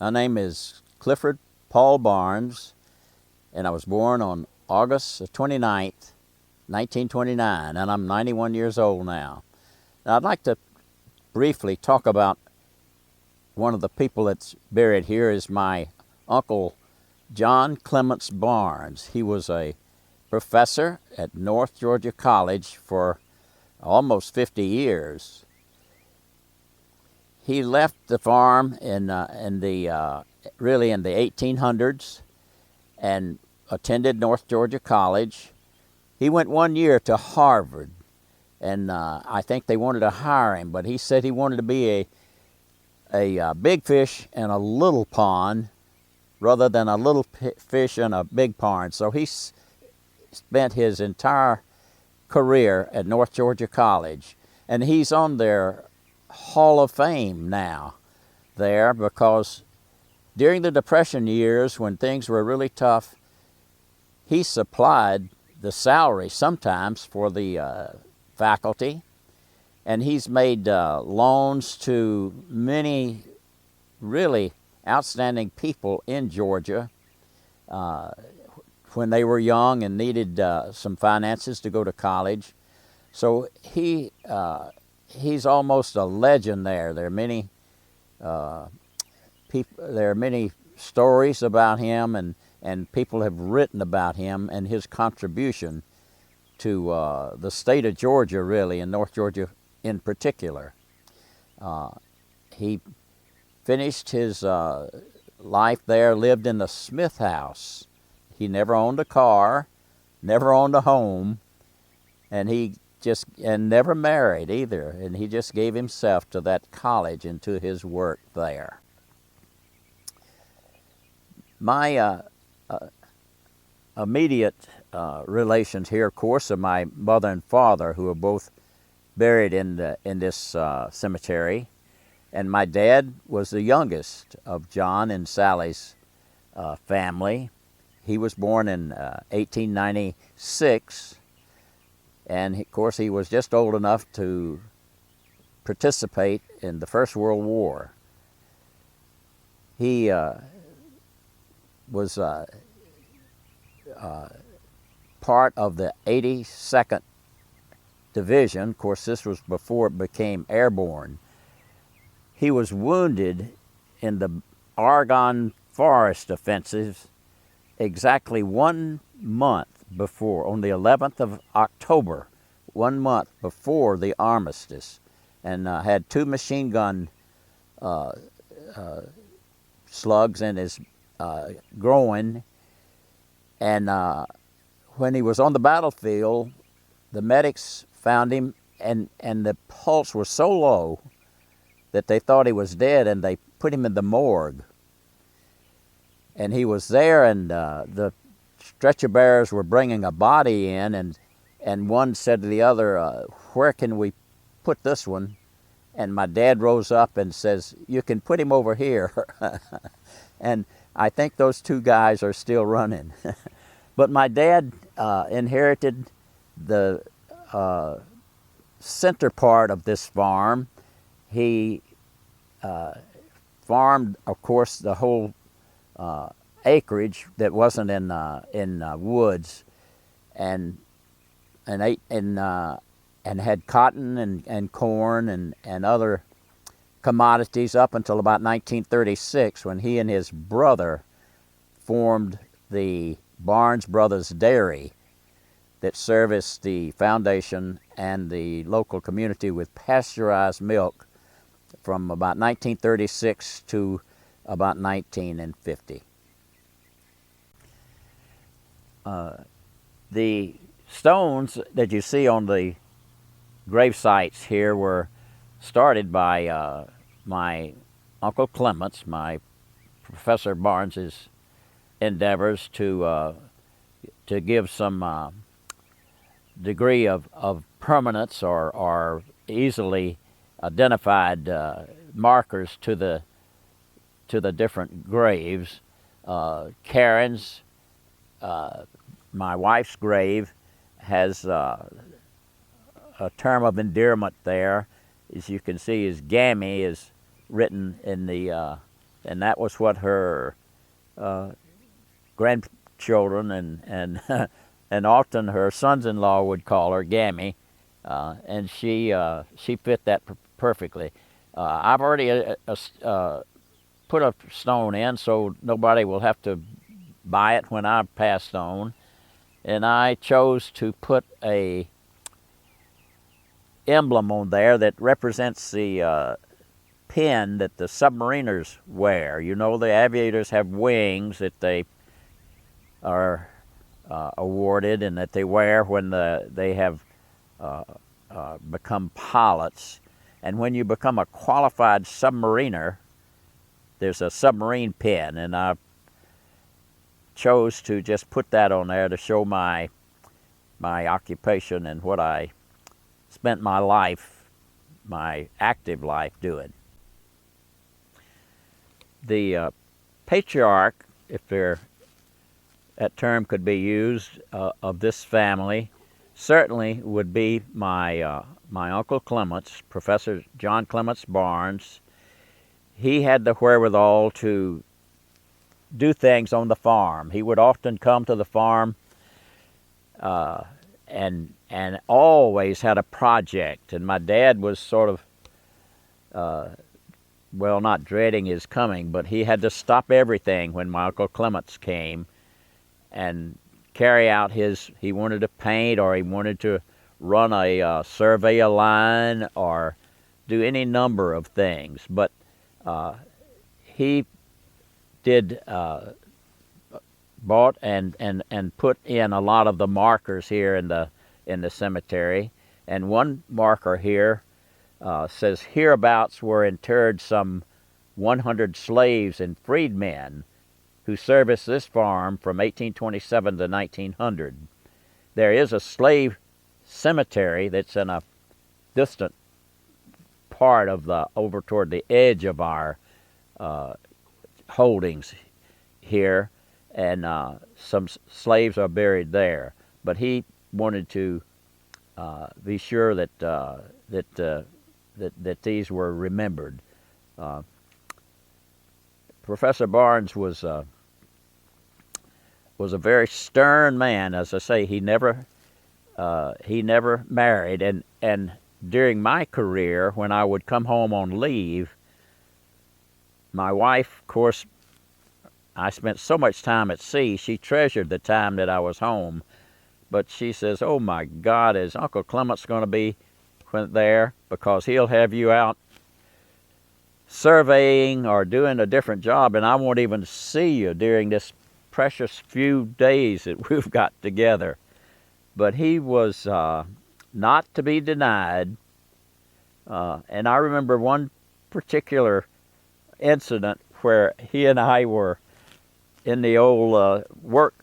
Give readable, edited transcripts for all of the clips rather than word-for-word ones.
My name is Clifford Paul Barnes, and I was born on August 29th, 1929, and I'm 91 years old now. Now, I'd like to briefly talk about one of the people that's buried here is my uncle, John Clements Barnes. He was a professor at North Georgia College for almost 50 years. He left the farm in the 1800s and attended North Georgia College. He went 1 year to Harvard, and I think they wanted to hire him, but he said he wanted to be a big fish in a little pond rather than a little fish in a big pond. So he spent his entire career at North Georgia College, and he's on their Hall of Fame now there because during the Depression years when things were really tough, he supplied the salary sometimes for the faculty, and he's made loans to many really outstanding people in Georgia when they were young and needed some finances to go to college. So he's almost a legend there. There are many there are many stories about him, and people have written about him and his contribution to the state of Georgia, really, and North Georgia in particular. He finished his life there, lived in the Smith House. He never owned a car, never owned a home, and never married either. And he just gave himself to that college and to his work there. My immediate relations here, of course, are my mother and father, who are both buried in this cemetery. And my dad was the youngest of John and Sally's family. He was born in 1896, and of course he was just old enough to participate in the First World War. He was part of the 82nd Division. Of course, this was before it became airborne. He was wounded in the Argonne Forest offensive exactly 1 month before, on the 11th of October, 1 month before the armistice, and had 2 machine gun slugs in his groin. And when he was on the battlefield, the medics found him, and the pulse was so low that they thought he was dead, and they put him in the morgue. And he was there, and the stretcher bearers were bringing a body in, and one said to the other, where can we put this one? And my dad rose up and says, you can put him over here. And I think those 2 guys are still running. But my dad inherited the center part of this farm. He farmed, of course, the whole acreage that wasn't in woods, and had cotton and corn and other commodities up until about 1936, when he and his brother formed the Barnes Brothers Dairy that serviced the foundation and the local community with pasteurized milk from about 1936 to about 1950. The stones that you see on the grave sites here were started by my Uncle Clements, my Professor Barnes's endeavors to give some degree of permanence or easily identified markers to the different graves. Karen's, my wife's grave, has a term of endearment there. As you can see, his Gammy is written in the and that was what her grandchildren and and often her sons-in-law would call her Gammy, and she fit that perfectly. I've already put a stone in, so nobody will have to buy it when I passed on. And I chose to put a emblem on there that represents the pin that the submariners wear. You know, the aviators have wings that they are awarded and that they wear when they have become pilots. And when you become a qualified submariner, there's a submarine pin, and I chose to just put that on there to show my occupation and what I spent my life, my active life, doing. The patriarch, if that term could be used, of this family, certainly would be my Uncle Clements, Professor John Clements Barnes. He had the wherewithal to do things on the farm. He would often come to the farm and always had a project. And my dad was sort of, well, not dreading his coming, but he had to stop everything when my Uncle Clements came and carry out he wanted to paint, or he wanted to run survey a line, or do any number of things. But he did bought and put in a lot of the markers here in the cemetery. And one marker here says, "Hereabouts were interred some 100 slaves and freedmen who serviced this farm from 1827 to 1900. There is a slave cemetery that's in a distant part of over toward the edge of our holdings here, and some slaves are buried there. But he wanted to be sure that these were remembered. Professor Barnes was a very stern man. As I say, he never married, and during my career, when I would come home on leave, my wife, of course, I spent so much time at sea, she treasured the time that I was home. But she says, "Oh my God, is Uncle Clements going to be there? Because he'll have you out surveying or doing a different job, and I won't even see you during this precious few days that we've got together." But he was not to be denied. And I remember one particular incident where he and I were in the old work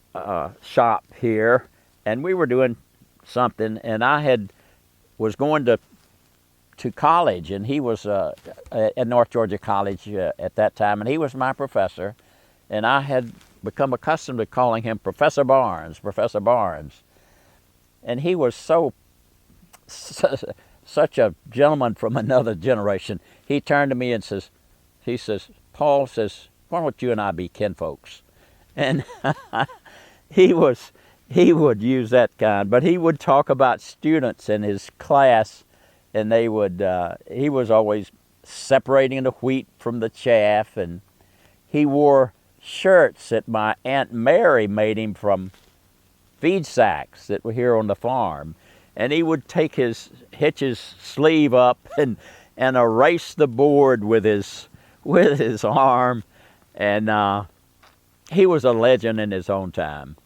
shop here, and we were doing something, and I was going to college, and he was at North Georgia College at that time, and he was my professor, and I had become accustomed to calling him Professor Barnes, Professor Barnes. And he was such a gentleman from another generation. He turned to me and says, "Paul," says, "why don't you and I be kinfolks?" And he would use that kind, but he would talk about students in his class, and he was always separating the wheat from the chaff, and he wore shirts that my Aunt Mary made him from feed sacks that were here on the farm. And he would hitch his sleeve up and erase the board with his arm, and he was a legend in his own time.